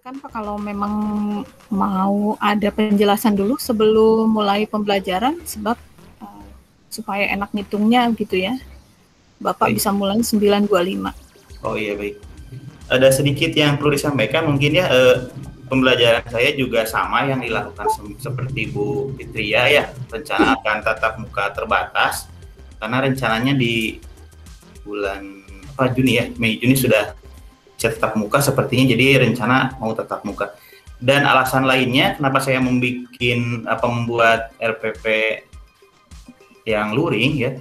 Silakan Pak, kalau memang mau ada penjelasan dulu sebelum mulai pembelajaran, sebab supaya enak ngitungnya gitu ya. Bapak Baik. bisa mulai 9.25. Oh iya, baik. Ada sedikit yang perlu disampaikan mungkin ya, pembelajaran saya juga sama yang dilakukan seperti Bu Fitria ya, rencana akan tatap muka terbatas karena rencananya di bulan Juni ya, Mei Juni sudah tatap muka sepertinya, jadi rencana mau tatap muka. Dan alasan lainnya kenapa saya membuat RPP yang luring ya,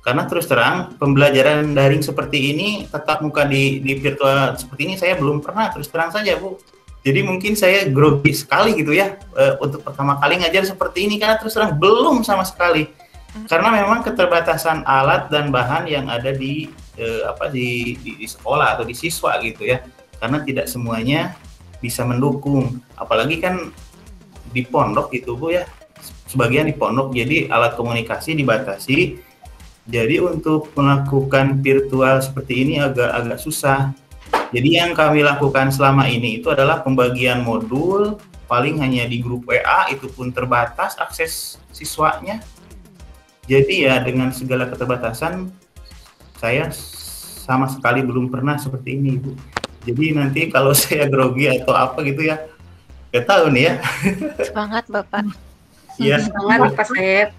karena terus terang pembelajaran daring seperti ini, tatap muka di virtual seperti ini saya belum pernah, terus terang saja Bu. Jadi mungkin saya grogi sekali gitu ya, untuk pertama kali ngajar seperti ini, karena terus terang belum sama sekali. Karena memang keterbatasan alat dan bahan yang ada di sekolah atau di siswa gitu ya, karena tidak semuanya bisa mendukung, apalagi kan di pondok gitu Bu ya, sebagian di pondok, jadi alat komunikasi dibatasi, jadi untuk melakukan virtual seperti ini agak susah. Jadi yang kami lakukan selama ini itu adalah pembagian modul, paling hanya di grup WA, itu pun terbatas akses siswanya. Jadi ya dengan segala keterbatasan, saya sama sekali belum pernah seperti ini, Bu. Jadi nanti kalau saya grogi atau apa gitu ya, nggak tahu nih ya. Semangat Bapak. Iya. Semangat Pak Sep.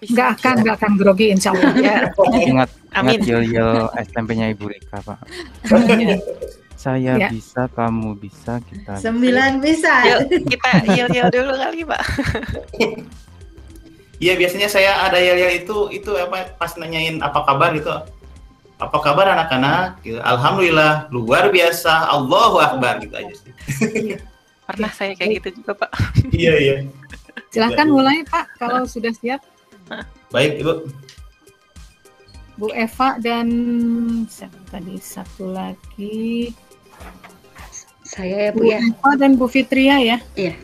Nggak akan grogi insya Allah. Ya. Ingat Amin. yel-yel SMP-nya Ibu Rika, Pak. Saya bisa, kamu bisa, kita 9 bisa. Yuk kita yel-yel dulu kali Pak. Iya, biasanya saya ada yel-yel itu apa, pas nanyain apa kabar gitu. Apa kabar anak-anak? Gitu. Alhamdulillah, luar biasa, Allahu Akbar gitu aja sih. Pernah saya kayak gitu juga Pak. Iya. Silakan mulai Pak kalau sudah siap. Baik Ibu. Bu Eva dan siapa tadi satu lagi? Saya ya Bu Bu ya. Eva dan Bu Fitria ya. Iya.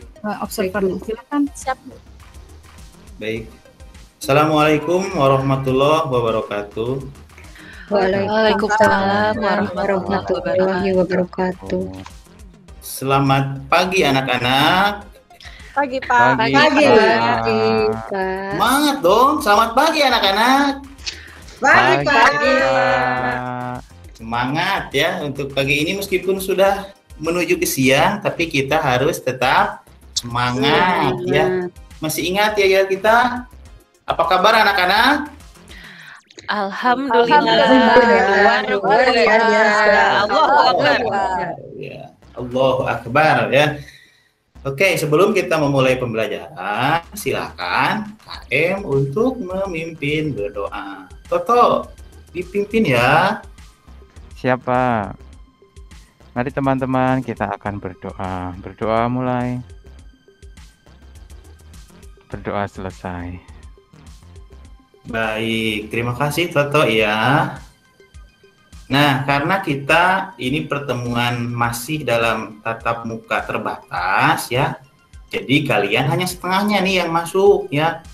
Observer, silakan. Siap. Baik. Assalamualaikum warahmatullahi wabarakatuh. Waalaikumsalam warahmatullahi wabarakatuh. Selamat pagi anak-anak. Pagi Pak. Pagi Pak. Semangat dong. Selamat pagi anak-anak. Pagi Pak. Semangat ya untuk pagi ini, meskipun sudah menuju ke siang, tapi kita harus tetap semangat ya. Masih ingat ya kita? Apa kabar anak-anak? Alhamdulillah. Luar biasa. Allahu Akbar. Ya, Allahu Akbar ya. Oke, sebelum kita memulai pembelajaran, silakan KM untuk memimpin berdoa. Toto, dipimpin ya. Siapa? Mari teman-teman, kita akan berdoa. Berdoa mulai. Berdoa selesai. Baik, terima kasih Toto ya. Nah, karena kita ini pertemuan masih dalam tatap muka terbatas ya, jadi kalian hanya setengahnya nih yang masuk ya,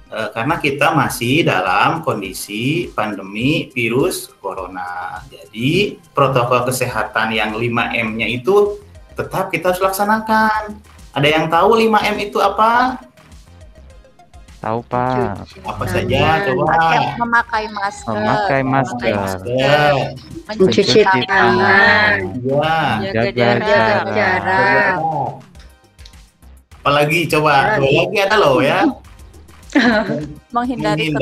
karena kita masih dalam kondisi pandemi virus corona. Jadi protokol kesehatan yang 5M-nya itu tetap kita harus laksanakan. Ada yang tahu 5M itu apa? Tahu Pak? Apa saja coba? Memakai masker. Memakai masker. Mencuci tangan. Ya. Jaga jarak. Apalagi coba? Dua lagi ada loh ya. Menghindari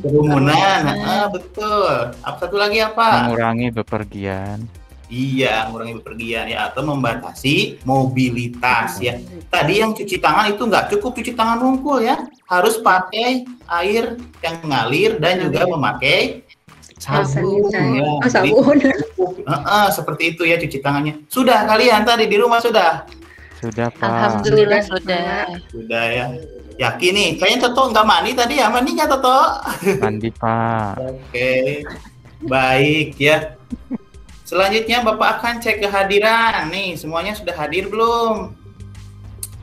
kerumunan. Betul. Apa satu lagi apa? Mengurangi bepergian. Iya, mengurangi bepergian ya, atau membatasi mobilitas ya. Tadi yang cuci tangan itu nggak cukup cuci tangan wungkul ya, harus pakai air yang mengalir dan juga memakai sabun. Ya. Sabun. Seperti itu ya cuci tangannya. Sudah kalian tadi di rumah sudah? Sudah Pak. Alhamdulillah sudah. Sudah ya. Yakin nih, kayaknya Toto nggak mandi tadi ya, mandi nggak Toto? Mandi Pak. Oke, baik ya. Selanjutnya Bapak akan cek kehadiran. Nih, semuanya sudah hadir belum?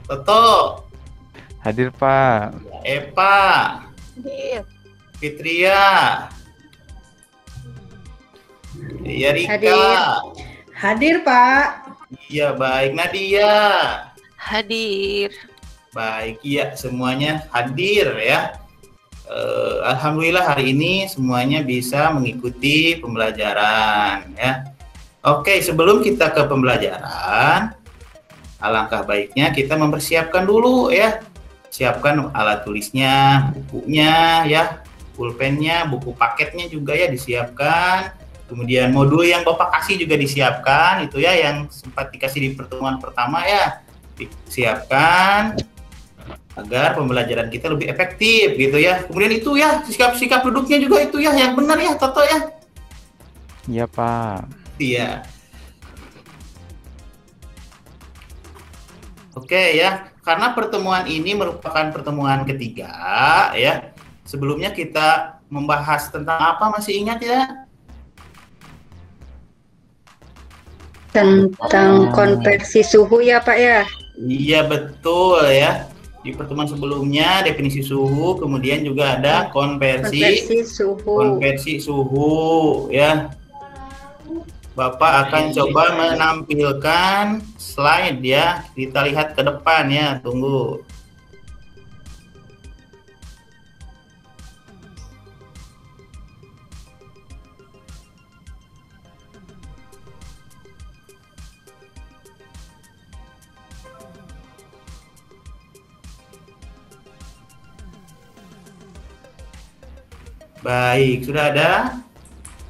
Toto. Hadir Pak. Eva. Hadir. Fitria. Ya Rika. Hadir Pak. Iya, baik. Nadia. Hadir. Baik, iya semuanya hadir ya. Alhamdulillah hari ini semuanya bisa mengikuti pembelajaran ya. Oke, sebelum kita ke pembelajaran, alangkah baiknya kita mempersiapkan dulu ya. Siapkan alat tulisnya, bukunya ya, pulpennya, buku paketnya juga ya disiapkan. Kemudian modul yang Bapak kasih juga disiapkan, itu ya yang sempat dikasih di pertemuan pertama ya, disiapkan agar pembelajaran kita lebih efektif gitu ya. Kemudian itu ya sikap-sikap duduknya juga itu ya yang benar ya Toto ya. Iya Pak. Iya. Oke ya, karena pertemuan ini merupakan pertemuan ketiga ya. Sebelumnya kita membahas tentang apa, masih ingat ya? Tentang konversi suhu ya Pak ya. Iya betul ya. Di pertemuan sebelumnya definisi suhu, kemudian juga ada konversi suhu ya. Bapak akan coba menampilkan slide ya. Kita lihat ke depan ya. Tunggu. Baik, sudah ada?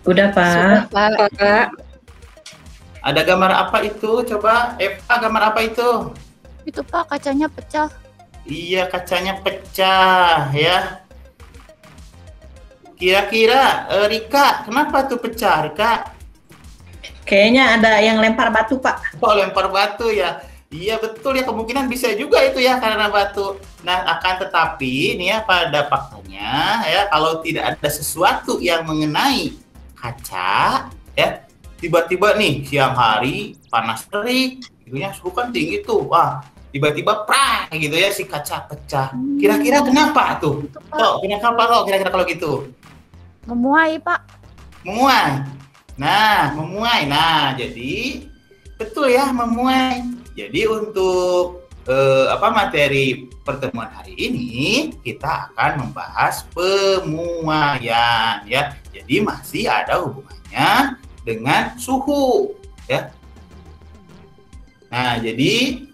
Udah Pak. Pak. Ada gambar apa itu? Coba Eva, gambar apa itu? Itu Pak, kacanya pecah. Iya, kacanya pecah ya. Kira-kira Rika, kenapa tuh pecah, Rika? Kayaknya ada yang lempar batu, Pak. Oh, lempar batu ya. Iya betul ya, kemungkinan bisa juga itu ya karena batu. Nah, akan tetapi ini ya pada faktanya ya, kalau tidak ada sesuatu yang mengenai kaca ya, tiba-tiba nih siang hari panas terik, itunya suhu kan tinggi tuh. Wah, tiba-tiba prak gitu ya si kaca pecah. Kira-kira kenapa tuh? Oh, kenapa kok kira-kira kalau gitu? Memuai, Pak. Memuai. Nah, memuai. Nah, jadi betul ya, memuai. Jadi untuk materi pertemuan hari ini kita akan membahas pemuaian ya. Jadi masih ada hubungannya dengan suhu ya. Nah, jadi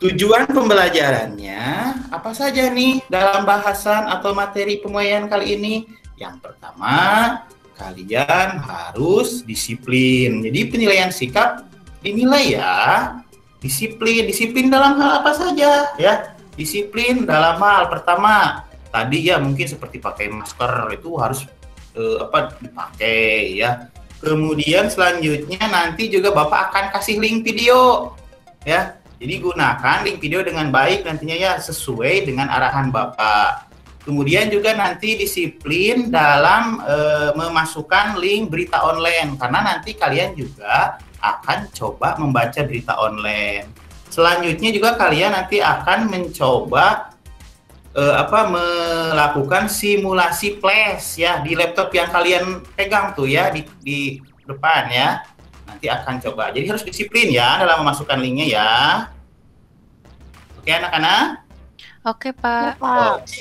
tujuan pembelajarannya apa saja nih dalam bahasan atau materi pemuaian kali ini? Yang pertama, kalian harus disiplin. Jadi penilaian sikap dinilai ya. Disiplin dalam hal apa saja ya. Disiplin dalam hal pertama tadi ya mungkin seperti pakai masker itu harus dipakai ya. Kemudian selanjutnya nanti juga Bapak akan kasih link video ya. Jadi gunakan link video dengan baik nantinya ya, sesuai dengan arahan Bapak. Kemudian juga nanti disiplin dalam memasukkan link berita online karena nanti kalian juga akan coba membaca berita online. Selanjutnya juga kalian nanti akan mencoba melakukan simulasi flash ya di laptop yang kalian pegang tuh ya di depan ya. Nanti akan coba. Jadi harus disiplin ya dalam memasukkan linknya ya. Oke anak-anak? Oke, Pak.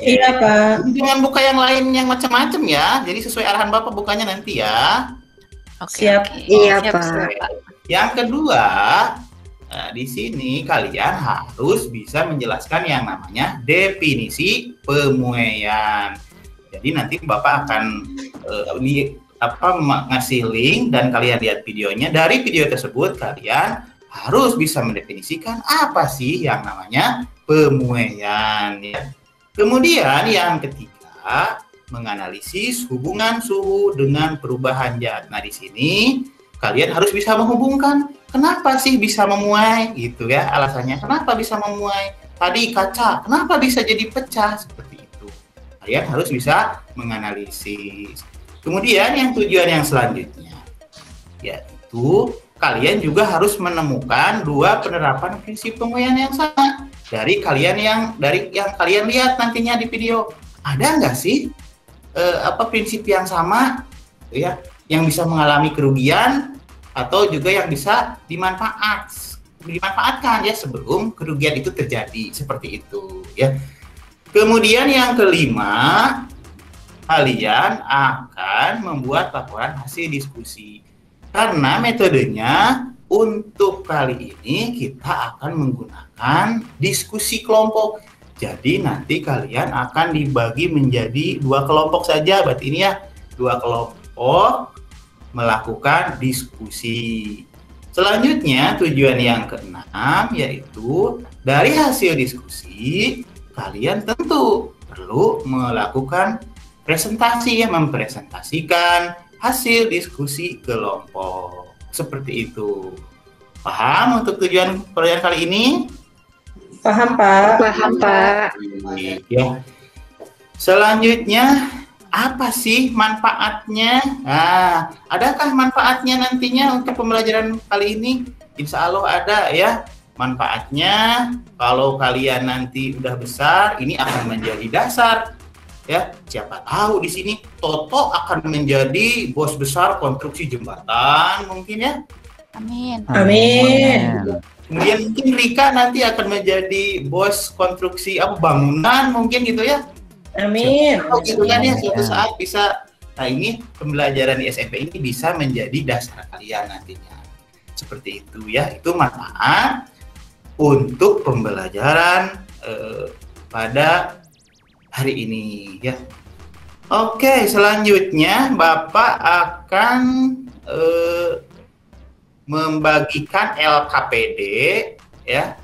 Iya, Pak. Jangan buka yang lain yang macam-macam ya. Jadi sesuai arahan Bapak bukanya nanti ya. Oke, Siap. oke. Iya, Siap, Pak. siap. Yang kedua, di sini kalian harus bisa menjelaskan yang namanya definisi pemuaian. Jadi nanti Bapak akan ngasih link dan kalian lihat videonya. Dari video tersebut kalian harus bisa mendefinisikan apa sih yang namanya pemuaian ya. Kemudian yang ketiga, menganalisis hubungan suhu dengan perubahan zat. Nah, di sini kalian harus bisa menghubungkan kenapa sih bisa memuai gitu ya, alasannya kenapa bisa memuai. Tadi kaca, kenapa bisa jadi pecah seperti itu. Kalian harus bisa menganalisis. Kemudian yang tujuan yang selanjutnya yaitu kalian juga harus menemukan dua penerapan prinsip pemuaian yang sama dari yang kalian lihat nantinya di video. Ada nggak sih prinsip yang sama ya, yang bisa mengalami kerugian atau juga yang bisa dimanfaat dimanfaatkan ya sebelum kerugian itu terjadi, seperti itu ya. Kemudian yang kelima, kalian akan membuat laporan hasil diskusi. Karena metodenya untuk kali ini kita akan menggunakan diskusi kelompok. Jadi nanti kalian akan dibagi menjadi 2 kelompok saja. Berarti ini ya 2 kelompok melakukan diskusi. Selanjutnya tujuan yang keenam yaitu dari hasil diskusi kalian tentu perlu melakukan presentasi ya, mempresentasikan hasil diskusi kelompok. Seperti itu. Paham untuk tujuan pelajaran kali ini? Paham, Pak. Paham, Pak. Ya. Selanjutnya, apa sih manfaatnya? Nah, adakah manfaatnya nantinya untuk pembelajaran kali ini? Insya Allah ada ya. Manfaatnya, kalau kalian nanti udah besar, ini akan menjadi dasar. Ya, siapa tahu di sini Toto akan menjadi bos besar konstruksi jembatan mungkin ya. Amin. Amin. Kemudian mungkin Rika nanti akan menjadi bos konstruksi bangunan mungkin gitu ya. Amin. Oh, gitu kan ya, suatu saat bisa. Nah, ini pembelajaran di SMP ini bisa menjadi dasar kalian nantinya. Seperti itu ya. Itu manfaat untuk pembelajaran pada hari ini ya. Oke, selanjutnya Bapak akan membagikan LKPD ya.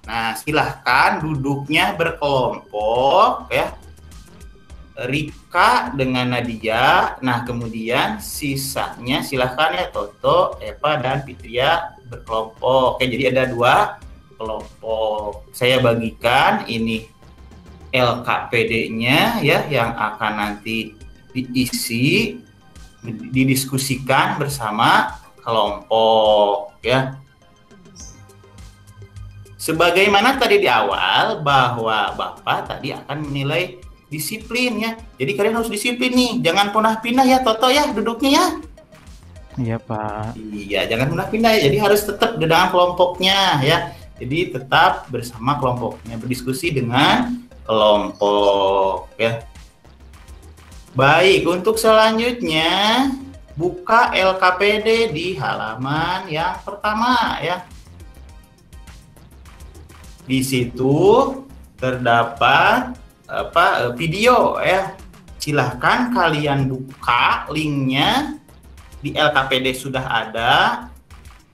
Nah, silahkan duduknya berkelompok ya. Rika dengan Nadia. Nah, kemudian sisanya silahkan ya Toto, Eva dan Fitria berkelompok. Oke, jadi ada 2 kelompok. Saya bagikan ini LKPD-nya ya yang akan nanti diisi, didiskusikan bersama kelompok ya. Sebagaimana tadi di awal bahwa Bapak tadi akan menilai disiplin ya. Jadi kalian harus disiplin nih, jangan pindah ya Toto ya duduknya ya. Iya Pak. Iya, jangan pindah ya. Jadi harus tetap di dalam kelompoknya ya. Jadi tetap bersama kelompoknya, berdiskusi dengan kelompok ya. Baik, untuk selanjutnya buka LKPD di halaman yang pertama ya. Di situ terdapat video ya. Silahkan kalian buka linknya, di LKPD sudah ada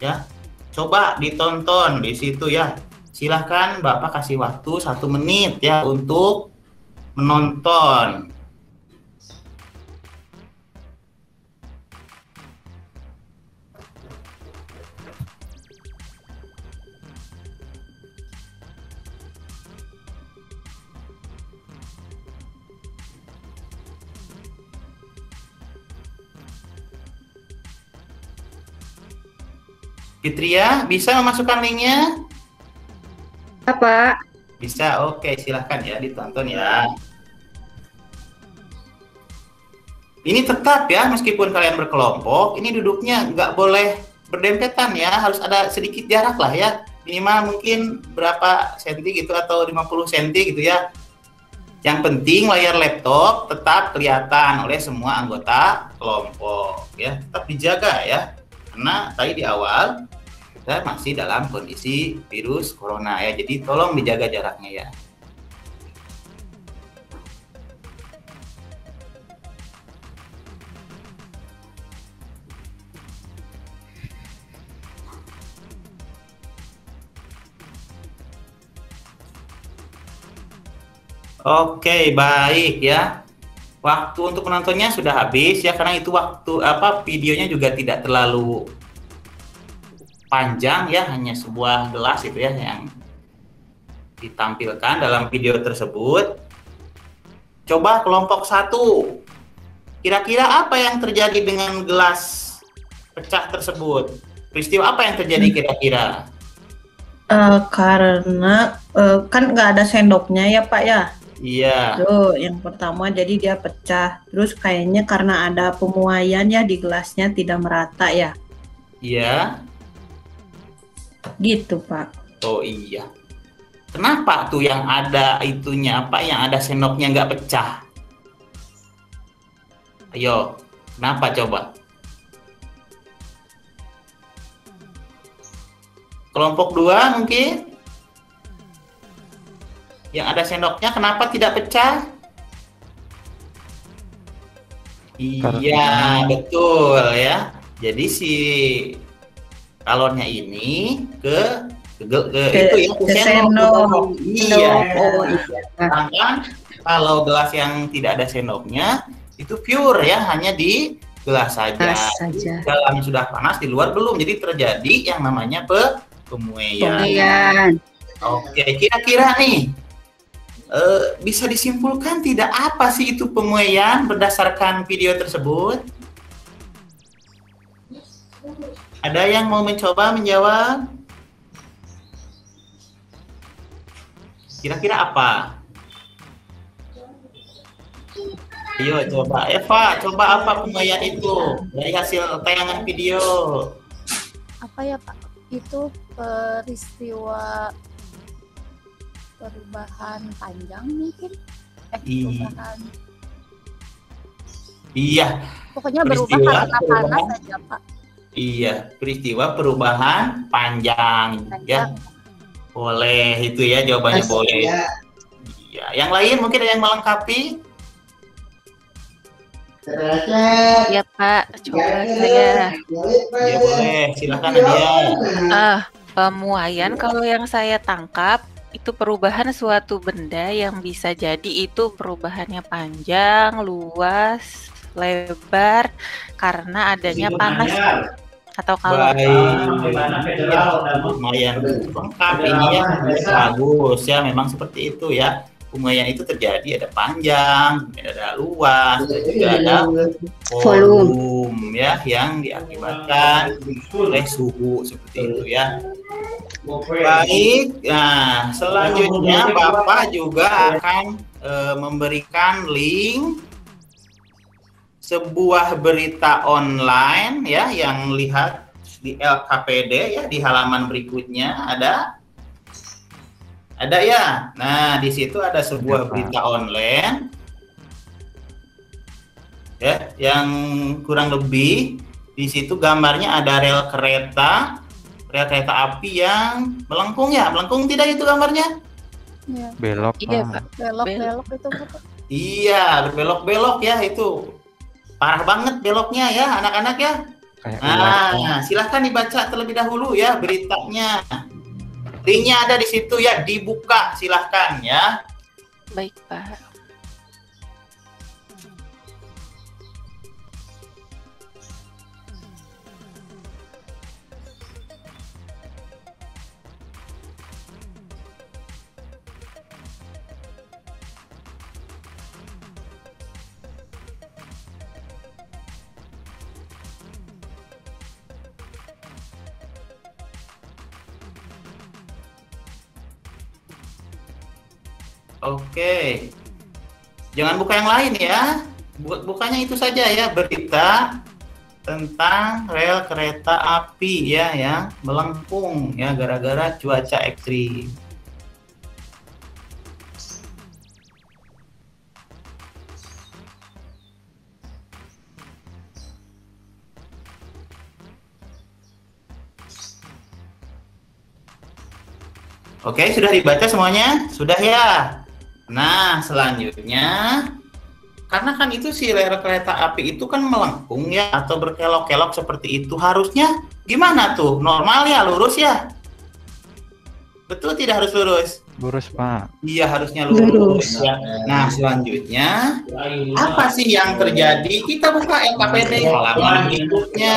ya. Coba ditonton di situ ya. Silahkan Bapak kasih waktu 1 menit ya untuk menonton. Fitria, bisa memasukkan linknya? Pak. Bisa, oke, silahkan ya ditonton ya. Ini tetap ya, meskipun kalian berkelompok, ini duduknya nggak boleh berdempetan ya, harus ada sedikit jarak lah ya. Minimal mungkin berapa senti gitu atau 50 senti gitu ya. Yang penting layar laptop tetap kelihatan oleh semua anggota kelompok ya, tetap dijaga ya. Karena tadi di awal kita masih dalam kondisi virus corona ya, jadi tolong dijaga jaraknya ya. Oke, baik ya. Waktu untuk menontonnya sudah habis ya, karena itu waktu videonya juga tidak terlalu panjang ya, hanya sebuah gelas itu ya yang ditampilkan dalam video tersebut. Coba kelompok 1, kira-kira apa yang terjadi dengan gelas pecah tersebut? Peristiwa apa yang terjadi kira-kira? Karena kan nggak ada sendoknya ya Pak ya. Iya. Tuh, yang pertama jadi dia pecah. Terus kayaknya karena ada pemuaian ya di gelasnya tidak merata ya. Iya. Gitu, Pak. Oh iya. Kenapa tuh yang ada itunya apa? Yang ada sendoknya nggak pecah? Ayo, kenapa coba? Kelompok 2 mungkin? Yang ada sendoknya kenapa tidak pecah? Iya, betul ya. Jadi si kalornya ini ke itu ya, ke sendok. Iya. Oh, iya. Sedangkan kalau gelas yang tidak ada sendoknya itu pure ya, hanya di gelas saja. Gelas saja. Dalamnya sudah panas, di luar belum. Jadi terjadi yang namanya pemuaian. Kemudian, Oke, kira-kira nih bisa disimpulkan tidak apa sih itu pemuaian berdasarkan video tersebut? Ada yang mau mencoba menjawab? Kira-kira apa? Ayo coba, Eva, coba apa pemuaian itu dari hasil tayangan video? Apa ya Pak? Itu peristiwa perubahan panjang mungkin? Perubahan. Iya. Pokoknya berubah karena panas saja Pak. Iya, peristiwa perubahan panjang. Ya. Boleh itu ya, jawabannya boleh. Iya. Yang lain mungkin ada yang melengkapi? Ya Pak, coba saya. Ya boleh, silakan Nadia. Pemuaian kalau yang saya tangkap itu perubahan suatu benda yang bisa jadi itu perubahannya panjang, luas, lebar karena adanya panas atau kalau lumayan lengkap ini ya, bagus ya, memang seperti itu ya. Pemuaian itu terjadi ada panjang, ada luas, dan juga ada volume ya yang diakibatkan oleh suhu seperti itu ya. Baik, nah selanjutnya Bapak juga akan memberikan link sebuah berita online ya yang lihat di LKPD ya, di halaman berikutnya ada ya. Nah, di situ ada sebuah berita online ya yang kurang lebih di situ gambarnya ada rel kereta api yang melengkung ya. Melengkung tidak itu gambarnya? Ya. Belok. Iya, Pak. Belok itu Pak. Iya, berbelok-belok ya itu. Parah banget beloknya ya, anak-anak ya. Nah, silahkan dibaca terlebih dahulu ya beritanya. Linknya ada di situ ya, dibuka silahkan ya. Baik Pak. Oke. Jangan buka yang lain ya. Bukanya itu saja ya, berita tentang rel kereta api ya yang melengkung ya gara-gara cuaca ekstrim. Oke, sudah dibaca semuanya? Sudah ya? Nah, selanjutnya, karena kan itu si rel kereta api itu kan melengkung ya, atau berkelok-kelok seperti itu, harusnya gimana tuh? Normal ya, lurus ya? Betul tidak harus lurus? Lurus, Pak. Iya, harusnya lurus. Ya. Nah, selanjutnya, apa sih yang terjadi? Kita buka LKPD halaman berikutnya.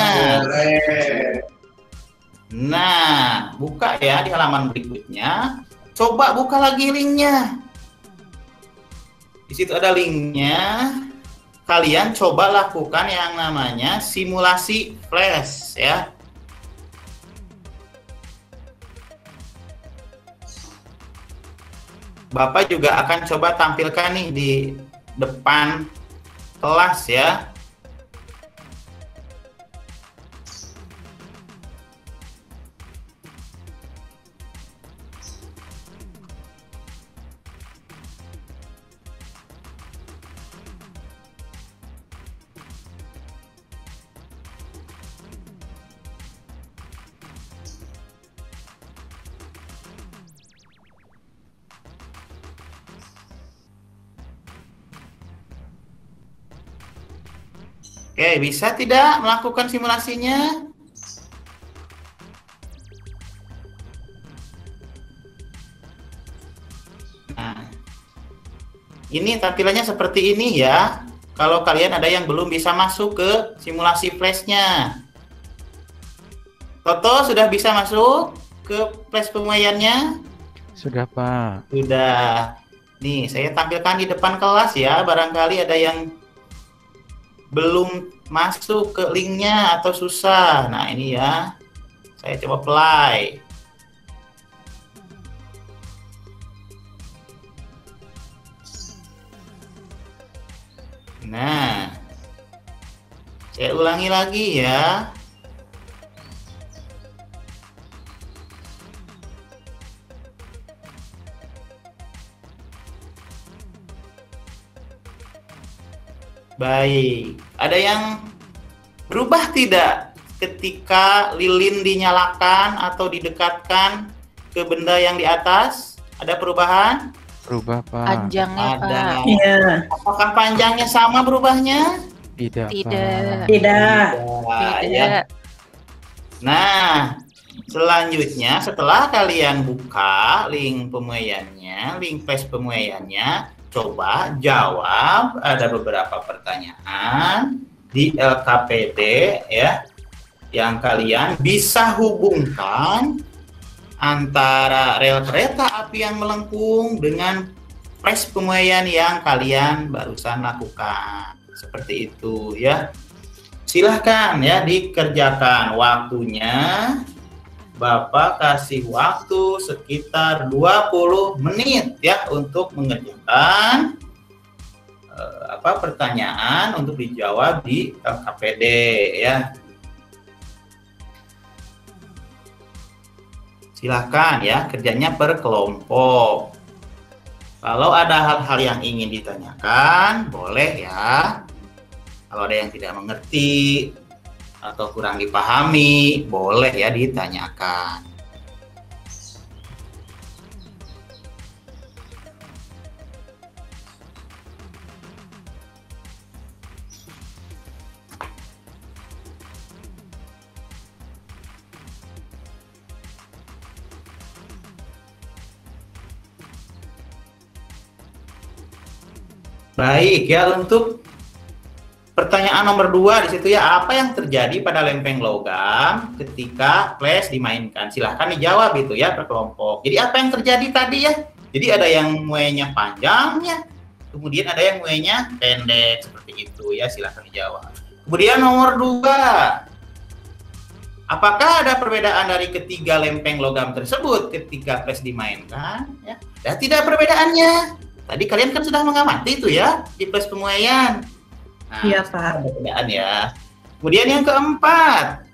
Nah, buka ya di halaman berikutnya. Coba buka lagi linknya. Di situ ada linknya. Kalian coba lakukan yang namanya simulasi flash ya. Bapak juga akan coba tampilkan nih di depan kelas ya. Oke, bisa tidak melakukan simulasinya? Nah, ini tampilannya seperti ini ya. Kalau kalian ada yang belum bisa masuk ke simulasi flashnya. Toto sudah bisa masuk ke flash pemuraiannya? Sudah, Pak. Sudah. Nih, saya tampilkan di depan kelas ya. Barangkali ada yang belum masuk ke linknya atau susah. Nah, ini ya. Saya coba play. Nah, saya ulangi lagi ya. Baik, ada yang berubah tidak ketika lilin dinyalakan atau didekatkan ke benda yang di atas? Ada perubahan? Berubah, Pak. Panjangnya, Ada. Pak. Iya. Apakah panjangnya sama berubahnya? Tidak, Tidak. Pak. Tidak. Ya. Tidak. Nah, selanjutnya setelah kalian buka link pemuraiannya, link flash pemuraiannya, coba jawab. Ada beberapa pertanyaan di LKPD ya, yang kalian bisa hubungkan antara rel kereta api yang melengkung dengan flash pemuraian yang kalian barusan lakukan. Seperti itu ya. Silahkan ya dikerjakan waktunya. Bapak kasih waktu sekitar 20 menit ya untuk mengerjakan pertanyaan untuk dijawab di LKPD ya. Silahkan ya, kerjanya per kelompok. Kalau ada hal-hal yang ingin ditanyakan, boleh ya. Kalau ada yang tidak mengerti atau kurang dipahami, boleh ya ditanyakan. Baik ya, untuk pertanyaan nomor 2 di situ ya, apa yang terjadi pada lempeng logam ketika flash dimainkan? Silahkan dijawab itu ya per kelompok. Jadi apa yang terjadi tadi ya? Jadi ada yang muenya panjang ya, kemudian ada yang muenya pendek seperti itu ya, silahkan dijawab. Kemudian nomor 2, apakah ada perbedaan dari ketiga lempeng logam tersebut ketika flash dimainkan? Ya, ada tidak perbedaannya? Tadi kalian kan sudah mengamati itu ya di flash pemuraian. Nah, Iya, Pak. perbedaan ya. Kemudian yang keempat,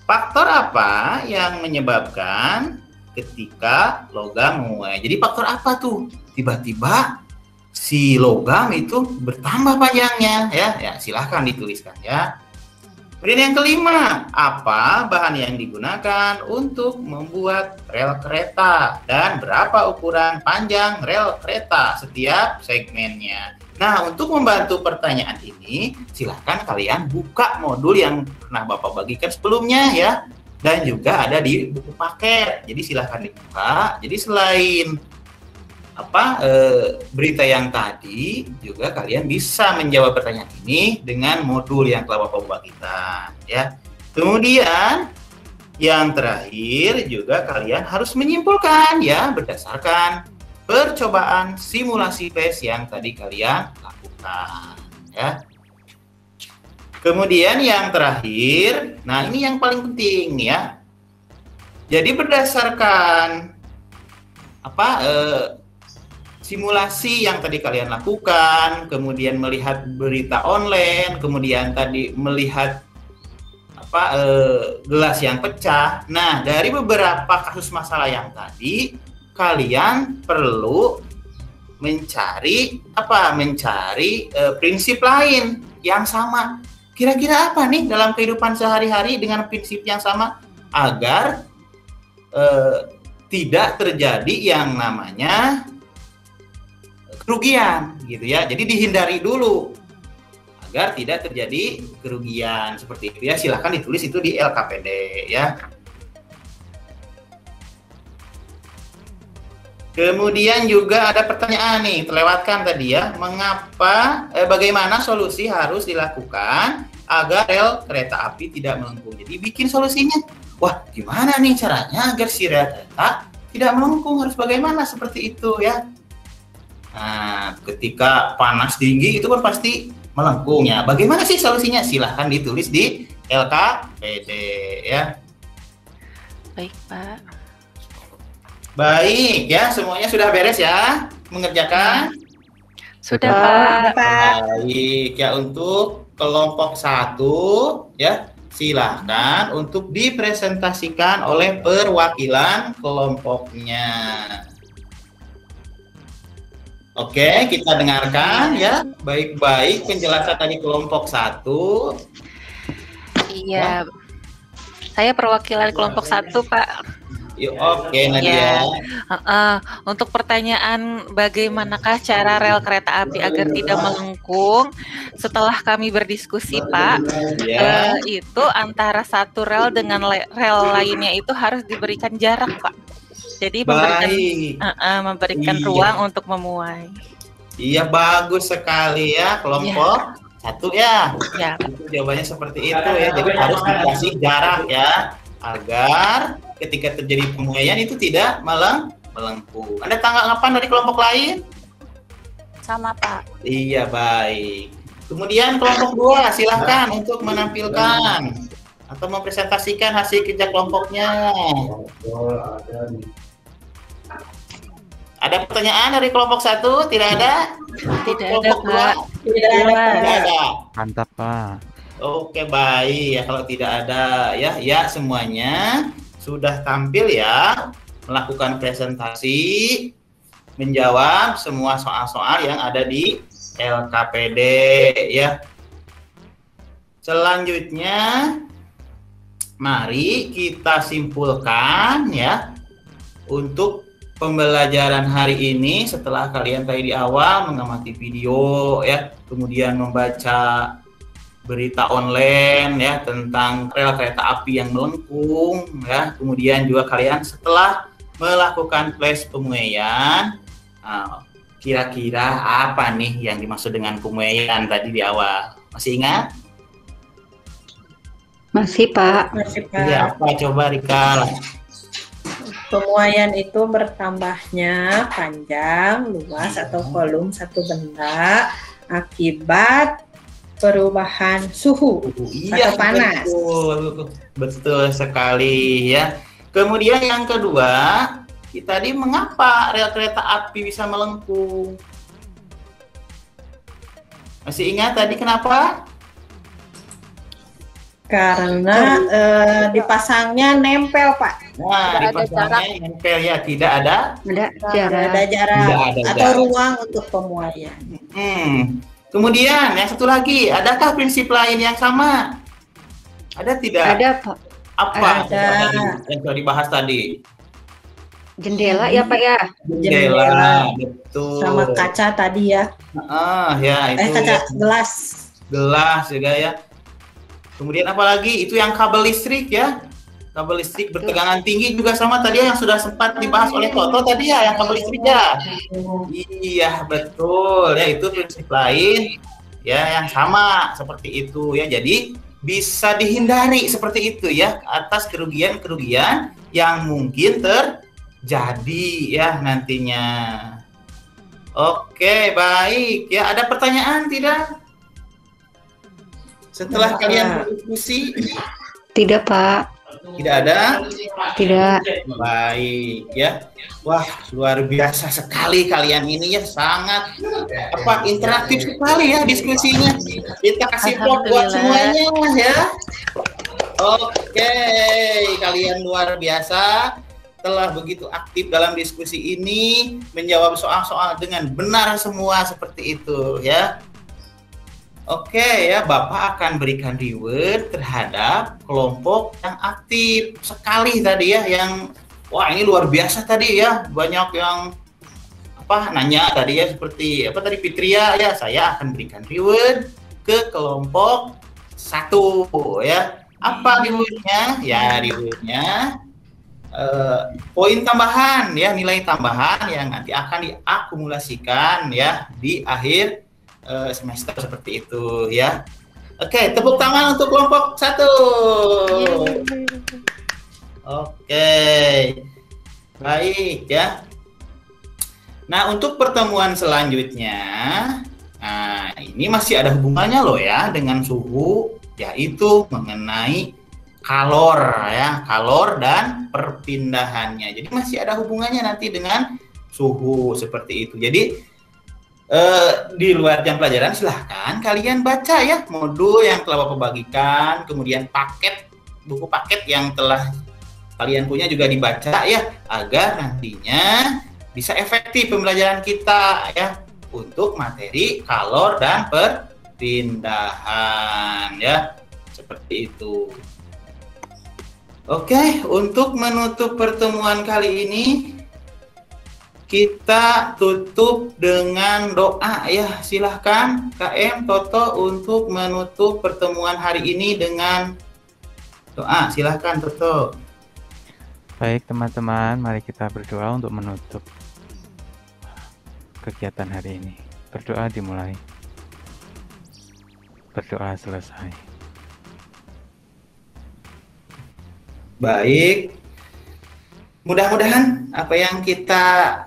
faktor apa yang menyebabkan ketika logam memuai? Jadi faktor apa tuh? Tiba-tiba si logam itu bertambah panjangnya ya. Ya, silahkan dituliskan ya. Kemudian yang kelima, apa bahan yang digunakan untuk membuat rel kereta dan berapa ukuran panjang rel kereta setiap segmennya? Nah, untuk membantu pertanyaan ini, silahkan kalian buka modul yang pernah Bapak bagikan sebelumnya ya, dan juga ada di buku paket. Jadi silahkan dibuka. Jadi selain berita yang tadi, juga kalian bisa menjawab pertanyaan ini dengan modul yang telah Bapak bagikan ya. Kemudian yang terakhir juga kalian harus menyimpulkan ya berdasarkan percobaan simulasi flash yang tadi kalian lakukan ya. Kemudian yang terakhir, nah ini yang paling penting ya. Jadi berdasarkan simulasi yang tadi kalian lakukan, kemudian melihat berita online, kemudian tadi melihat gelas yang pecah. Nah, dari beberapa kasus masalah yang tadi, kalian perlu mencari prinsip lain yang sama. Kira-kira apa nih dalam kehidupan sehari-hari dengan prinsip yang sama agar tidak terjadi yang namanya kerugian gitu ya. Jadi dihindari dulu agar tidak terjadi kerugian seperti itu ya. Silahkan ditulis itu di LKPD ya. Kemudian juga ada pertanyaan nih, terlewatkan tadi ya, bagaimana solusi harus dilakukan agar rel kereta api tidak melengkung. Jadi bikin solusinya, wah gimana nih caranya agar si rel kereta tidak melengkung, harus bagaimana seperti itu ya. Nah, ketika panas tinggi itu kan pasti melengkung ya. Bagaimana sih solusinya? Silahkan ditulis di LKPD ya. Baik, Pak. Baik ya, semuanya sudah beres ya mengerjakan? Sudah, Pak. Baik ya, untuk kelompok 1 ya, silahkan untuk dipresentasikan oleh perwakilan kelompoknya. Oke, kita dengarkan ya baik-baik penjelasan dari kelompok 1. Iya. Saya perwakilan kelompok 1, Pak. Oke, Nadia. Untuk pertanyaan bagaimanakah cara rel kereta api agar tidak melengkung, setelah kami berdiskusi, Pak, itu antara satu rel dengan rel lainnya itu harus diberikan jarak, Pak. Jadi memberikan ruang untuk memuai. Iya, bagus sekali ya kelompok 1 ya. Ya. Itu jawabannya seperti itu ya. Jadi harus dikasih jarak ya, agar ketika terjadi pemuaian itu tidak melengkung. Ada tanggapan dari kelompok lain? Sama, Pak. Iya, baik. Kemudian kelompok 2 silahkan untuk menampilkan atau mempresentasikan hasil kerja kelompoknya. Ada pertanyaan dari kelompok 1? Tidak ada? Tidak ada, Kelompok Pak. 2? Tidak ada. Mantap, Pak. Oke, baik ya, kalau tidak ada ya semuanya sudah tampil ya, melakukan presentasi, menjawab semua soal-soal yang ada di LKPD ya. Selanjutnya mari kita simpulkan ya untuk pembelajaran hari ini. Setelah kalian tadi di awal mengamati video ya, kemudian membaca berita online ya tentang rel kereta api yang melengkung ya, kemudian juga kalian setelah melakukan flash pemuaian, kira-kira apa nih yang dimaksud dengan pemuaian tadi di awal? Masih ingat? Masih, Pak. Masih, Pak. Ya, apa coba Rika? Pemuaian itu bertambahnya panjang, luas atau volume satu benda akibat perubahan suhu atau panas. Betul sekali ya. Kemudian yang kedua, tadi mengapa rel kereta api bisa melengkung? Masih ingat tadi kenapa? Karena dipasangnya nempel, Pak. Nah, dipasangnya nempel ya, tidak ada jarak atau ruang untuk pemuaian. Kemudian yang satu lagi, adakah prinsip lain yang sama? Ada tidak? Ada, Pak. Apa Ada. yang sudah dibahas tadi? Jendela ya, Pak ya? Jendela, betul. Sama kaca tadi ya. Ya itu. Kaca gelas. Gelas juga ya. Kemudian apalagi itu yang kabel listrik ya. Kabel listrik bertegangan tinggi juga sama tadi yang sudah sempat dibahas oleh Toto tadi ya, yang kabel listrik ya. Iya, betul ya, itu prinsip lain ya yang sama seperti itu ya. Jadi bisa dihindari seperti itu ya atas kerugian-kerugian yang mungkin terjadi ya nantinya. Oke, baik ya. Ada pertanyaan tidak? Setelah kalian berdiskusi? Tidak, Pak. Tidak ada? Tidak. Baik ya. Wah, luar biasa sekali kalian ini ya, sangat interaktif sekali ya diskusinya. Kita kasih plot buat semuanya ya. Oke, kalian luar biasa. Telah begitu aktif dalam diskusi ini, menjawab soal-soal dengan benar semua seperti itu ya. Oke ya, Bapak akan berikan reward terhadap kelompok yang aktif sekali tadi ya, yang wah ini luar biasa tadi ya, banyak yang nanya tadi ya, seperti apa tadi Fitria ya, saya akan berikan reward ke kelompok 1 ya. Apa rewardnya? Ya rewardnya poin tambahan ya, nilai tambahan yang nanti akan diakumulasikan ya di akhir semester seperti itu ya. Oke, tepuk tangan untuk kelompok 1. Oke, baik ya. Nah, untuk pertemuan selanjutnya, nah ini masih ada hubungannya loh ya dengan suhu, yaitu mengenai kalor ya, kalor dan perpindahannya. Jadi masih ada hubungannya nanti dengan suhu seperti itu. Jadi di luar jam pelajaran silahkan kalian baca ya modul yang telah Bapak bagikan, kemudian buku paket yang telah kalian punya juga dibaca ya, agar nantinya bisa efektif pembelajaran kita ya untuk materi kalor dan perpindahan ya, seperti itu. Oke, untuk menutup pertemuan kali ini kita tutup dengan doa ya. Silahkan KM Toto untuk menutup pertemuan hari ini dengan doa. Silahkan Toto. Baik teman-teman, mari kita berdoa untuk menutup kegiatan hari ini. Berdoa dimulai, berdoa selesai. Baik, mudah-mudahan apa yang kita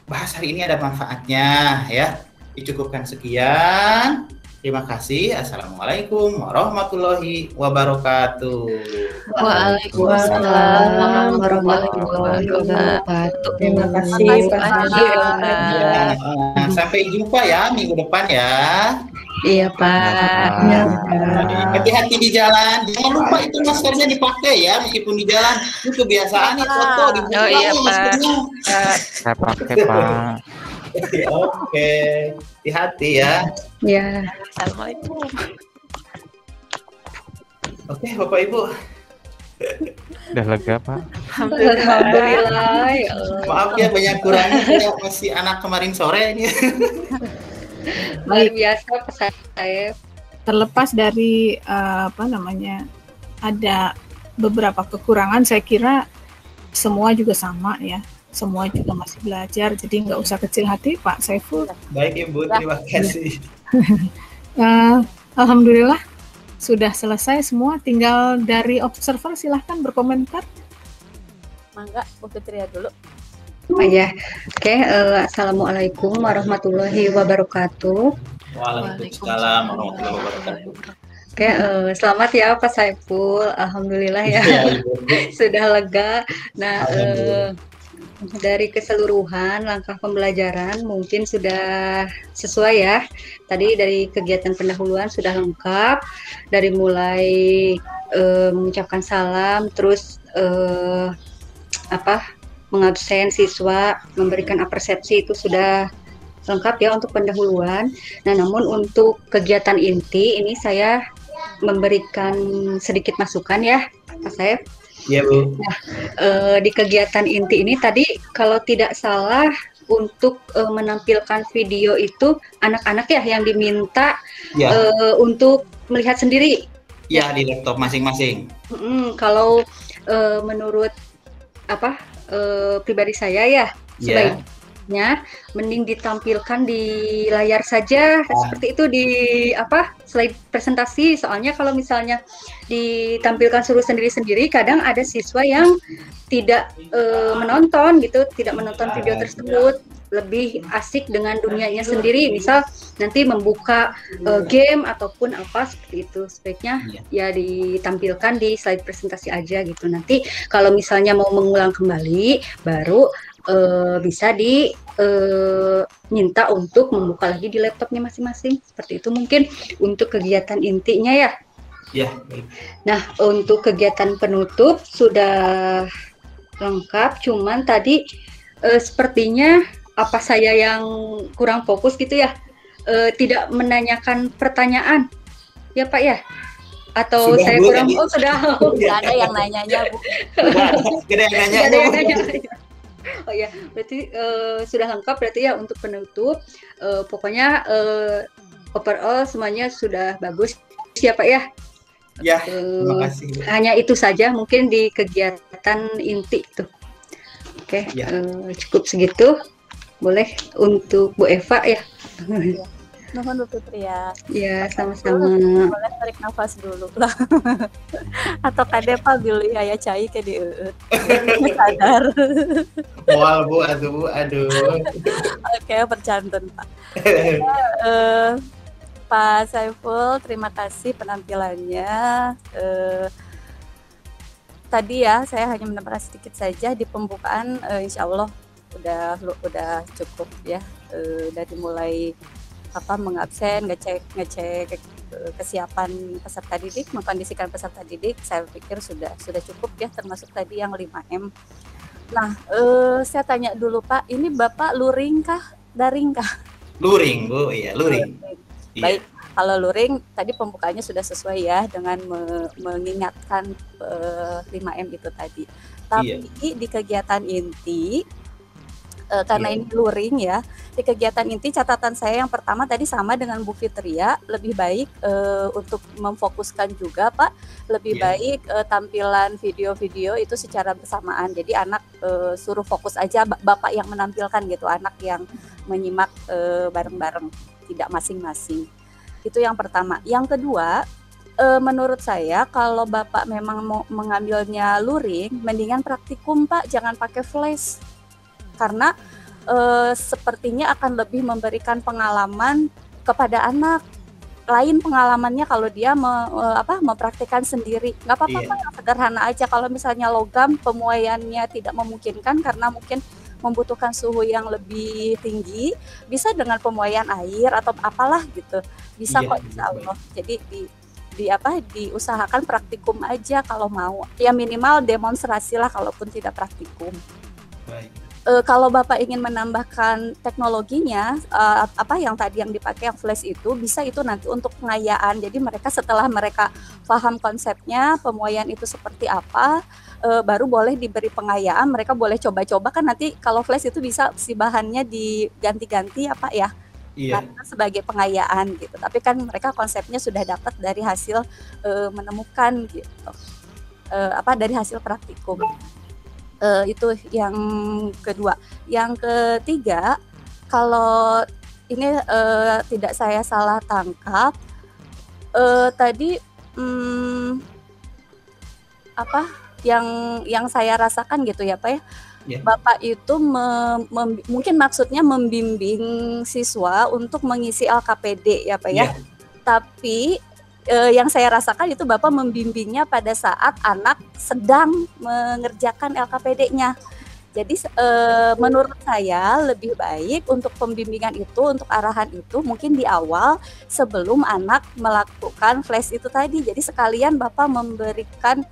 bahas hari ini ada manfaatnya ya. Dicukupkan sekian. Terima kasih. Assalamualaikum warahmatullahi wabarakatuh. Waalaikumsalam warahmatullahi wabarakatuh. Terima kasih Pak Haji. Sampai jumpa ya minggu depan ya. Iya Pak. Iya, Hati-hati di jalan. Jangan lupa itu maskernya dipakai ya meskipun di jalan. Itu kebiasaan nih foto dibuka maskernya. Saya pakai Pak. Oke, hati-hati ya. Ya. Assalamualaikum. Oke, Bapak Ibu. Udah lega Pak. Alhamdulillah. Ya Allah. Maaf ya banyak kurangnya, saya masih anak kemarin sore ini. Luar biasa pesan saya. Terlepas dari ada beberapa kekurangan, saya kira semua juga sama ya. Semua juga masih belajar, jadi nggak usah kecil hati Pak Saiful. Baik Ibu, terima kasih. Alhamdulillah sudah selesai semua, tinggal dari observer silahkan berkomentar. Mangga, Bu Fitria dulu. Oh ya, oke. Assalamualaikum warahmatullahi wabarakatuh. Waalaikumsalam warahmatullahi wabarakatuh. Oke, selamat ya Pak Saiful. Alhamdulillah ya, sudah lega. Nah, dari keseluruhan langkah pembelajaran mungkin sudah sesuai ya. Tadi dari kegiatan pendahuluan sudah lengkap, dari mulai mengucapkan salam, terus mengabsen siswa, memberikan apresiasi itu sudah lengkap ya untuk pendahuluan. Nah, namun untuk kegiatan inti ini saya memberikan sedikit masukan ya, Pak Saif. Iya Bu. Nah, di kegiatan inti ini tadi kalau tidak salah untuk menampilkan video itu anak-anak ya yang diminta Ya. untuk melihat sendiri. Ya, di laptop masing-masing. Kalau menurut pribadi saya ya, sebaiknya mending ditampilkan di layar saja seperti itu di slide presentasi. Soalnya kalau misalnya ditampilkan suruh sendiri-sendiri, kadang ada siswa yang tidak menonton gitu, tidak menonton video tersebut, lebih asik dengan dunianya sendiri, misal nanti membuka game ataupun apa seperti itu. Sebaiknya ya ditampilkan di slide presentasi aja gitu. Nanti kalau misalnya mau mengulang kembali baru bisa minta untuk membuka lagi di laptopnya masing-masing. Seperti itu mungkin untuk kegiatan intinya ya. Ya, baik. Nah, untuk kegiatan penutup sudah lengkap, cuman tadi sepertinya apa saya yang kurang fokus gitu ya, tidak menanyakan pertanyaan ya Pak ya, atau Sudah, saya Bu, kurang tadi. sudah Nggak ada yang nanya-nanya, Bu. Gede yang nanya. Nggak ada yang nanya. Oh ya, berarti sudah lengkap berarti ya untuk penutup. Pokoknya overall semuanya sudah bagus ya Pak ya. Ya, terima kasih. Hanya itu saja mungkin di kegiatan inti itu. Oke, Ya. Cukup segitu. Boleh untuk Bu Eva ya. Nuhun Bu Fitri ya. Ya, sama-sama. Boleh tarik nafas dulu lah. Atau kade Pak Billy aya cai ke di sadar. Mual Bu, aduh. Oke, bercantun Pak. Pak Saiful, terima kasih penampilannya. Tadi ya saya hanya menambahkan sedikit saja di pembukaan, insya Allah udah cukup ya, dari mulai mengabsen, ngecek kesiapan peserta didik, mengkondisikan peserta didik, saya pikir sudah cukup ya, termasuk tadi yang 5M. Nah, saya tanya dulu Pak, ini Bapak luring kah, daring kah? Luring Bu, iya luring. Baik, kalau luring tadi pembukaannya sudah sesuai ya dengan mengingatkan 5M itu tadi. Tapi di kegiatan inti, karena ini luring ya, di kegiatan inti catatan saya yang pertama tadi sama dengan Bu Fitria, lebih baik untuk memfokuskan juga Pak, lebih baik tampilan video-video itu secara bersamaan. Jadi anak suruh fokus aja, Bapak yang menampilkan gitu, anak yang menyimak bareng-bareng, tidak masing-masing. Itu yang pertama. Yang kedua, menurut saya kalau Bapak memang mau mengambilnya luring, mendingan praktikum Pak, jangan pakai flash. Karena sepertinya akan lebih memberikan pengalaman kepada anak. Lain pengalamannya kalau dia mempraktikkan sendiri. Nggak apa-apa Pak, yang sederhana aja. Kalau misalnya logam pemuaiannya tidak memungkinkan karena mungkin membutuhkan suhu yang lebih tinggi, bisa dengan pemuaian air atau apalah gitu, bisa kok insya Allah. Jadi diusahakan praktikum aja kalau mau, ya minimal demonstrasi lah kalaupun tidak praktikum. Baik. Kalau Bapak ingin menambahkan teknologinya, yang tadi yang dipakai yang flash itu, bisa itu nanti untuk pengayaan. Jadi mereka setelah mereka paham konsepnya, pemuaian itu seperti apa, baru boleh diberi pengayaan. Mereka boleh coba-coba kan nanti kalau flash itu bisa si bahannya diganti-ganti apa ya, karena sebagai pengayaan gitu. Tapi kan mereka konsepnya sudah dapat dari hasil menemukan gitu, dari hasil praktikum. Itu yang kedua. Yang ketiga, kalau ini tidak saya salah tangkap, tadi yang saya rasakan gitu ya Pak ya, Bapak itu mungkin maksudnya membimbing siswa untuk mengisi LKPD ya Pak ya, tapi yang saya rasakan itu Bapak membimbingnya pada saat anak sedang mengerjakan LKPD-nya. Jadi menurut saya lebih baik untuk pembimbingan itu, untuk arahan itu mungkin di awal sebelum anak melakukan flash itu tadi. Jadi sekalian Bapak memberikan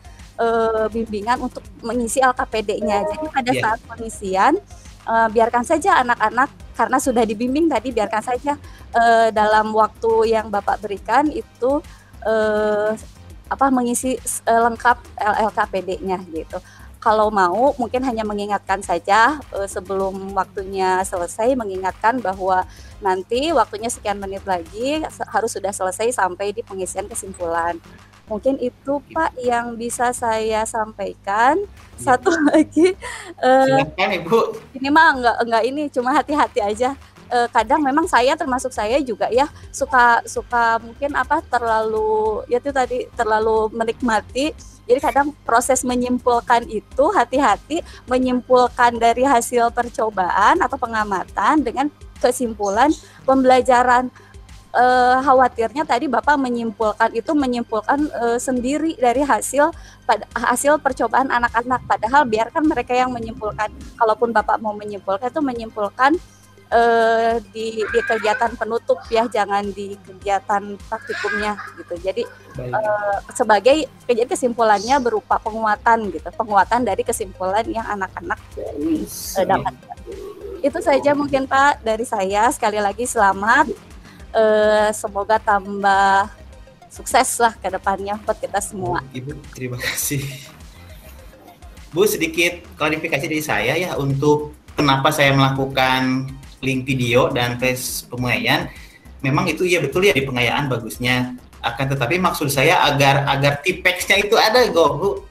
bimbingan untuk mengisi LKPD-nya. Jadi pada saat pengisian biarkan saja anak-anak, karena sudah dibimbing tadi, biarkan saja dalam waktu yang Bapak berikan itu mengisi lengkap LKPD-nya gitu. Kalau mau mungkin hanya mengingatkan saja sebelum waktunya selesai, mengingatkan bahwa nanti waktunya sekian menit lagi harus sudah selesai sampai di pengisian kesimpulan. Mungkin itu Pak yang bisa saya sampaikan. Satu lagi, silakan Ibu. Ini mah enggak ini, cuma hati-hati aja. Kadang memang saya termasuk saya juga ya suka mungkin terlalu menikmati. Jadi kadang proses menyimpulkan itu hati-hati menyimpulkan dari hasil percobaan atau pengamatan dengan kesimpulan pembelajaran. Khawatirnya tadi Bapak menyimpulkan sendiri dari hasil percobaan anak-anak, padahal biarkan mereka yang menyimpulkan. Kalaupun Bapak mau menyimpulkan itu menyimpulkan di kegiatan penutup ya, jangan di kegiatan praktikumnya gitu. Jadi sebagai kesimpulannya berupa penguatan gitu, penguatan dari kesimpulan yang anak-anak dapat. Itu saja mungkin Pak dari saya. Sekali lagi selamat, semoga tambah sukses lah ke depannya buat kita semua. Ibu, terima kasih. Bu, sedikit klarifikasi dari saya ya untuk kenapa saya melakukan link video dan tes pemuaian. memang itu ya betul ya di pengayaan bagusnya. Akan tetapi maksud saya agar tipexnya itu ada, Bu.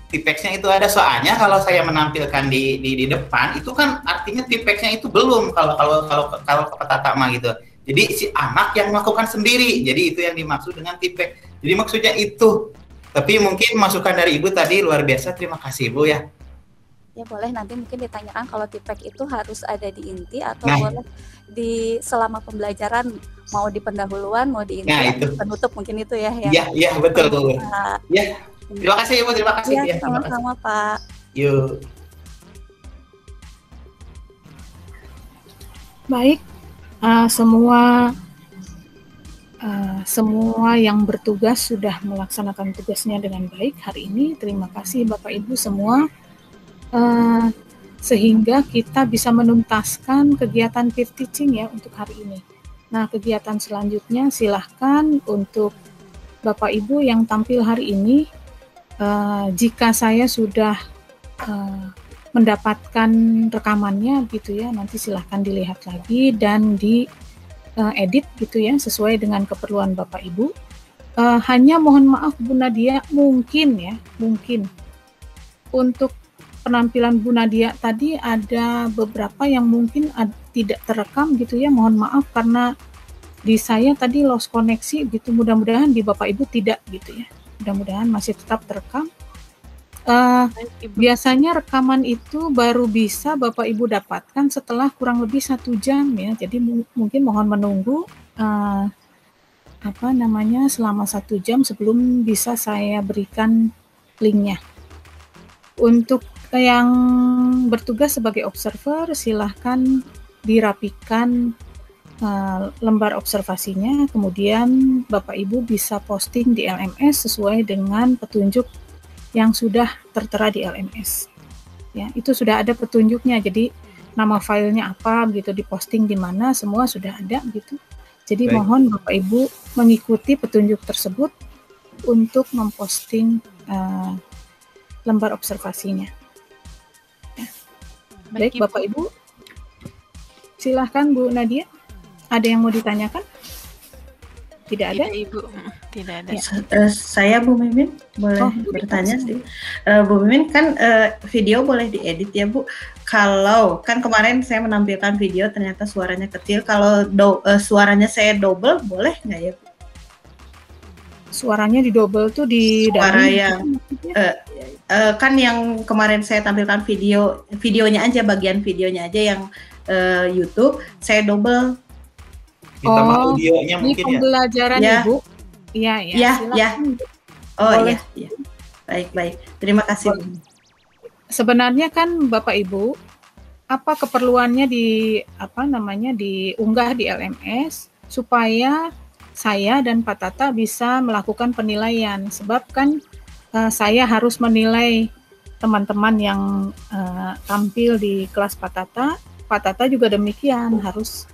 Tipexnya itu ada, soalnya kalau saya menampilkan di depan itu kan artinya tipexnya itu belum kalau ke Tata mah gitu. Jadi si anak yang melakukan sendiri. Jadi itu yang dimaksud dengan tipex. Jadi maksudnya itu. Tapi mungkin masukan dari Ibu tadi luar biasa. Terima kasih, Bu ya. Ya boleh, nanti mungkin ditanyakan kalau tipek itu harus ada di inti atau boleh di selama pembelajaran, mau di pendahuluan, mau di inti, itu. penutup mungkin itu ya. Iya, betul. Ya. Terima kasih Ibu, terima kasih. Ya, sama-sama Pak. Yuk. Baik, semua yang bertugas sudah melaksanakan tugasnya dengan baik hari ini. Terima kasih Bapak Ibu semua, sehingga kita bisa menuntaskan kegiatan peer teaching ya untuk hari ini. Nah, kegiatan selanjutnya silahkan untuk Bapak Ibu yang tampil hari ini. Jika saya sudah mendapatkan rekamannya gitu ya, nanti silahkan dilihat lagi dan diedit gitu ya, sesuai dengan keperluan Bapak Ibu. Hanya mohon maaf Bu Nadia, mungkin untuk penampilan Bu Nadia tadi ada beberapa yang mungkin tidak terekam gitu ya, mohon maaf karena di saya tadi lost koneksi gitu, mudah-mudahan di Bapak Ibu tidak gitu ya. Mudah-mudahan masih tetap terekam. Biasanya rekaman itu baru bisa Bapak Ibu dapatkan setelah kurang lebih 1 jam ya. Jadi mungkin mohon menunggu selama 1 jam sebelum bisa saya berikan linknya. Untuk yang bertugas sebagai observer, silahkan dirapikan lembar observasinya, kemudian Bapak Ibu bisa posting di LMS sesuai dengan petunjuk yang sudah tertera di LMS. Ya, itu sudah ada petunjuknya. Jadi nama filenya apa gitu, diposting di mana, semua sudah ada gitu. Jadi mohon Bapak Ibu mengikuti petunjuk tersebut untuk memposting lembar observasinya. Ya. Baik Bapak Ibu, silahkan Bu Nadia. Ada yang mau ditanyakan? Tidak ada? Tidak, Ibu. Tidak ada. Saya Bu Mimin boleh bertanya sih. Bu Mimin kan video boleh diedit ya Bu. Kalau kan kemarin saya menampilkan video ternyata suaranya kecil. Kalau suaranya saya double boleh nggak ya Bu? Suaranya di double tuh di suara yang kan yang kemarin saya tampilkan videonya aja, bagian videonya aja yang YouTube saya double. Ditambah audionya mungkin ya. Pembelajaran Ibu. Iya. Oh iya. Baik. Terima kasih. Sebenarnya kan Bapak Ibu, apa keperluannya diunggah di LMS supaya saya dan Pak Tata bisa melakukan penilaian. Sebab kan saya harus menilai teman-teman yang tampil di kelas Pak Tata juga demikian, harus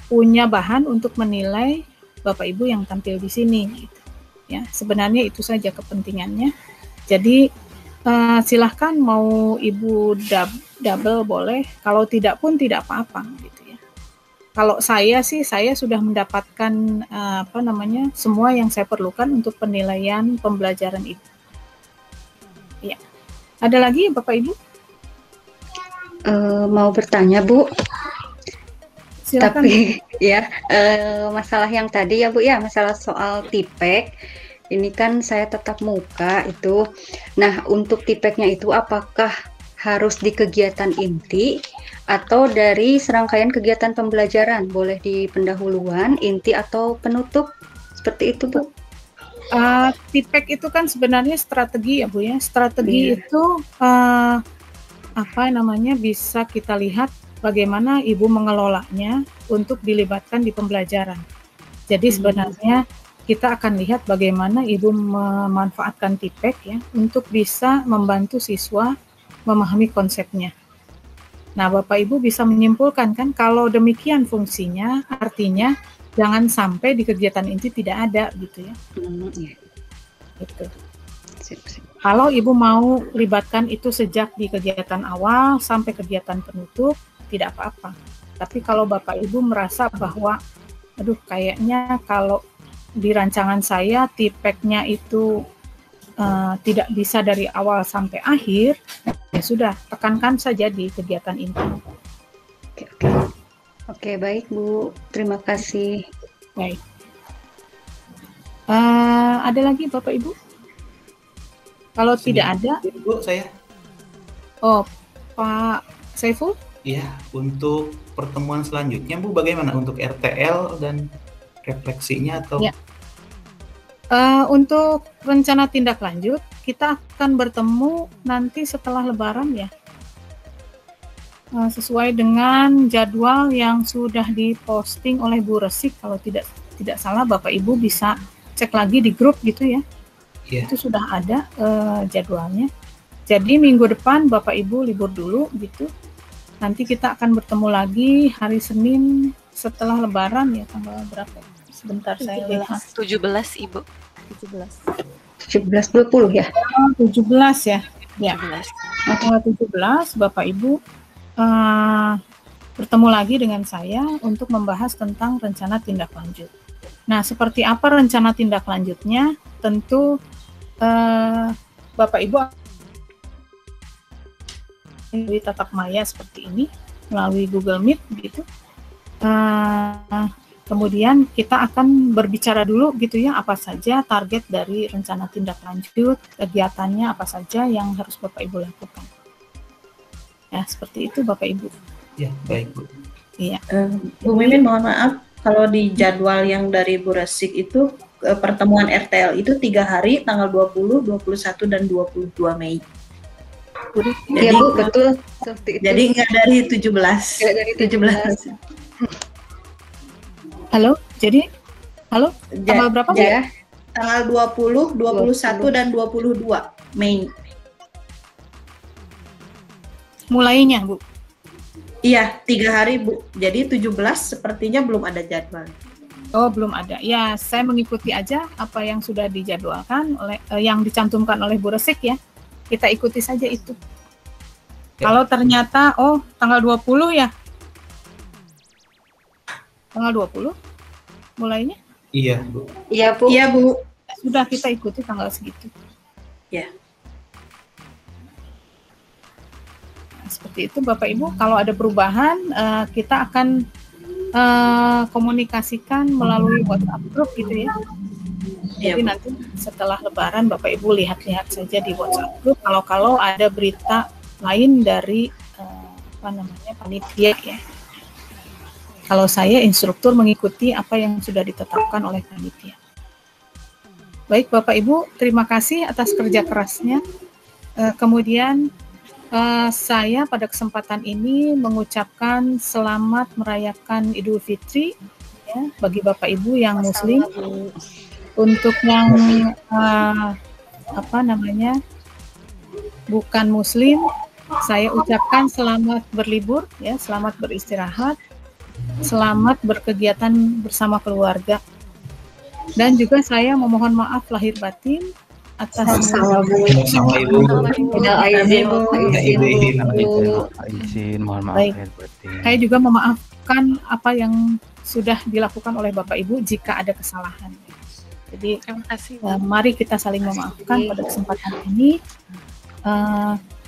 punya bahan untuk menilai Bapak Ibu yang tampil di sini gitu. Ya, sebenarnya itu saja kepentingannya. Jadi silahkan mau Ibu double boleh, kalau tidak pun tidak apa-apa gitu ya. Kalau saya sudah mendapatkan semua yang saya perlukan untuk penilaian pembelajaran Ibu. Ya. Ada lagi Bapak Ibu? Mau bertanya Bu. Silakan. Tapi ya masalah yang tadi ya Bu ya, masalah soal tipek ini kan saya tetap muka itu. Nah untuk tipeknya itu apakah harus di kegiatan inti atau dari serangkaian kegiatan pembelajaran? Boleh di pendahuluan, inti atau penutup seperti itu Bu? Tipek itu kan sebenarnya strategi ya Bu ya. Strategi itu bisa kita lihat bagaimana Ibu mengelolanya untuk dilibatkan di pembelajaran. Jadi sebenarnya kita akan lihat bagaimana Ibu memanfaatkan tipek ya untuk bisa membantu siswa memahami konsepnya. Nah, Bapak Ibu bisa menyimpulkan kan kalau demikian fungsinya, artinya jangan sampai di kegiatan inti tidak ada gitu ya. Gitu. Kalau Ibu mau libatkan itu sejak di kegiatan awal sampai kegiatan penutup, tidak apa-apa. Tapi kalau Bapak Ibu merasa bahwa aduh kayaknya kalau di rancangan saya tipeknya itu tidak bisa dari awal sampai akhir, ya sudah, tekankan saja di kegiatan inti. Oke, baik Bu, terima kasih. Baik. Ada lagi Bapak Ibu? Kalau tidak ada, Bu, saya. Oh, Pak Saiful? Iya, untuk pertemuan selanjutnya Bu, bagaimana untuk RTL dan refleksinya atau? Ya. Untuk rencana tindak lanjut, kita akan bertemu nanti setelah Lebaran ya, sesuai dengan jadwal yang sudah diposting oleh Bu Resik. Kalau tidak salah, Bapak Ibu bisa cek lagi di grup gitu ya. Yeah. Itu sudah ada jadwalnya. Jadi minggu depan Bapak Ibu libur dulu gitu. Nanti kita akan bertemu lagi hari Senin setelah Lebaran ya, tanggal berapa? Sebentar saya lihat. 17 Ibu. 17.20 ya. 17 ya. Ya. 17 Bapak Ibu bertemu lagi dengan saya untuk membahas tentang rencana tindak lanjut. Nah, seperti apa rencana tindak lanjutnya? Tentu Bapak Ibu di tatap maya seperti ini melalui Google Meet gitu. Kemudian kita akan berbicara dulu gitu ya, apa saja target dari rencana tindak lanjut, kegiatannya apa saja yang harus Bapak Ibu lakukan. Ya, seperti itu Bapak Ibu. Ya, baik Bu. Iya. Bu Mimin mohon maaf, kalau di jadwal yang dari Bu Resik itu pertemuan RTL itu 3 hari, tanggal 20, 21, dan 22 Mei. Iya Bu, betul. Jadi nggak dari 17. Nggak dari 17. Halo, tanggal berapa? Ya, tanggal 20, 21, dan 22 Mei. Mulainya, Bu? Iya, 3 hari, Bu. Jadi 17 sepertinya belum ada jadwal. Oh, belum ada. Ya, saya mengikuti aja apa yang sudah dijadwalkan oleh yang dicantumkan oleh Bu Resik ya. Kita ikuti saja itu. Ya. Kalau ternyata tanggal 20 ya. Tanggal 20 mulainya? Iya, Bu. Iya, Bu. Iya, Bu. Sudah kita ikuti tanggal segitu. Ya. Nah, seperti itu Bapak Ibu. Kalau ada perubahan, kita akan komunikasikan melalui WhatsApp group gitu ya. Jadi nanti setelah Lebaran Bapak Ibu lihat-lihat saja di WhatsApp group. Kalau ada berita lain dari panitia ya. Kalau saya instruktur mengikuti apa yang sudah ditetapkan oleh panitia. Baik Bapak Ibu, terima kasih atas kerja kerasnya. Kemudian saya pada kesempatan ini mengucapkan selamat merayakan Idul Fitri ya, bagi Bapak Ibu yang Muslim. Untuk yang bukan Muslim, saya ucapkan selamat berlibur ya, selamat beristirahat. Selamat berkegiatan bersama keluarga. Dan juga saya memohon maaf lahir batin atas izin mohon maaf lahir batin. Saya juga memaafkan apa yang sudah dilakukan oleh Bapak Ibu jika ada kesalahan. Jadi mari kita saling memaafkan pada kesempatan ini.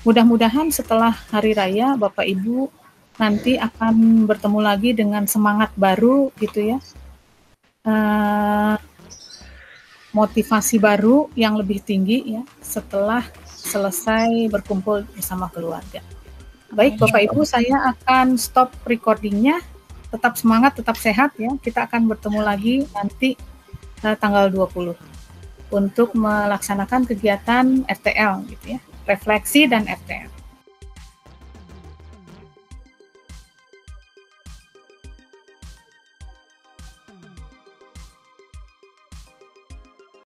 Mudah-mudahan setelah Hari Raya Bapak Ibu nanti akan bertemu lagi dengan semangat baru gitu ya, motivasi baru yang lebih tinggi ya setelah selesai berkumpul bersama keluarga. Baik Bapak Ibu, saya akan stop recordingnya. Tetap semangat, tetap sehat ya. Kita akan bertemu lagi nanti tanggal 20 untuk melaksanakan kegiatan RTL gitu ya, refleksi dan RTL.